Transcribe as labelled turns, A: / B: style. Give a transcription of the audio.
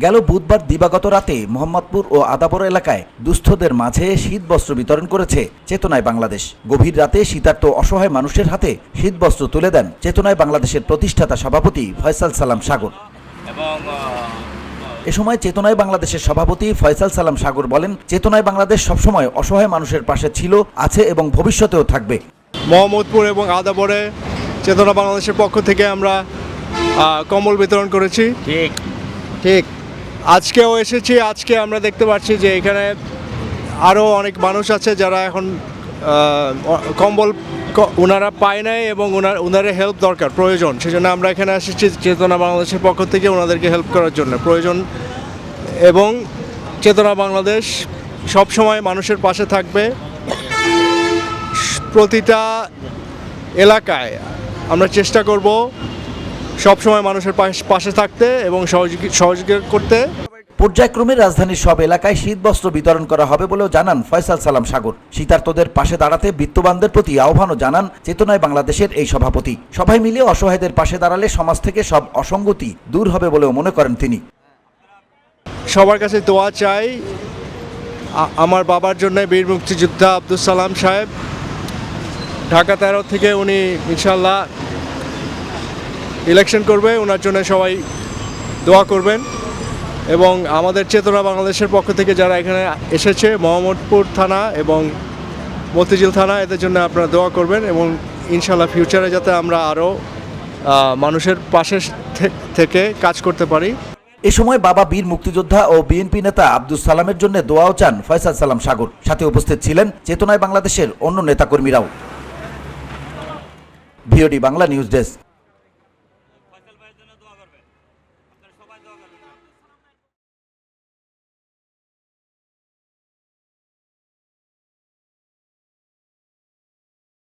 A: গেল বুধবার দিবাগত রাতে মোহাম্মদপুর ও আদাবর এলাকায় দুস্থদের মাঝে শীতবস্ত্র বিতরণ করেছে চেতনায় বাংলাদেশ। গভীর রাতে শীতার্ত অসহায় মানুষের হাতে শীতবস্ত্র তুলে দেন চেতনায় বাংলাদেশের প্রতিষ্ঠাতা সভাপতি ফয়সাল সালাম সাগর। এ সময় চেতনায় বাংলাদেশের সভাপতি ফয়সাল সালাম সাগর বলেন, চেতনায় বাংলাদেশ সবসময় অসহায় মানুষের পাশে ছিল, আছে এবং ভবিষ্যতেও থাকবে।
B: মোহাম্মদপুর এবং আদাবরে চেতনা বাংলাদেশের পক্ষ থেকে আমরা কম্বল বিতরণ করেছি। ঠিক আজকেও এসেছি। আজকে আমরা দেখতে পাচ্ছি যে এখানে আরও অনেক মানুষ আছে যারা এখন কম্বল ওনারা পায় নাই এবং ওনাদের হেল্প দরকার, প্রয়োজন। সেজন্য আমরা এখানে এসেছি চেতনা বাংলাদেশের পক্ষ থেকে ওনাদেরকে হেল্প করার জন্য প্রয়োজন। এবং চেতনা বাংলাদেশ সবসময় মানুষের পাশে থাকবে। প্রতিটা এলাকায় আমরা চেষ্টা করব সবসময় মানুষের পাশে থাকতে এবং সহযোগিতা করতে।
A: পর্যায়ক্রমে রাজধানীর সব এলাকায় শীতবস্ত্র বিতরণ করা হবে বলেও জানান ফয়সাল সালাম সাগর। শীতার্তদের পাশে দাঁড়াতে বিত্তবানদের প্রতি আহ্বানও জানান চেতনায় বাংলাদেশের এই সভাপতি। সবাই মিলে অসহায়দের পাশে দাঁড়ালে সমাজ থেকে সব অসঙ্গতি দূর হবে বলেও মনে করেন তিনি।
B: সবার কাছে দোয়া চাই। আমার বাবার জন্য বীর মুক্তিযোদ্ধা আব্দুল সালাম সাহেব ঢাকা 13 থেকে উনি ইনশাল্লাহ ইলেকশন করবে, ওনার জন্য সবাই দোয়া করবেন। এবং আমাদের চেতনা বাংলাদেশের পক্ষ থেকে যারা এখানে এসেছে, মোহাম্মদপুর থানা এবং মতিঝিল থানা, এদের জন্য আপনারা দোয়া করবেন এবং ইনশাল্লাহ ফিউচারে যাতে আমরা আরও মানুষের পাশে থেকে কাজ করতে পারি।
A: এ সময় বাবা বীর মুক্তিযোদ্ধা ও বিএনপি নেতা আব্দুল সালামের জন্য দোয়াও চান ফয়সাল সালাম সাগর। সাথে উপস্থিত ছিলেন চেতনায় বাংলাদেশের অন্য নেতাকর্মীরাও। VOD Bangla news desk.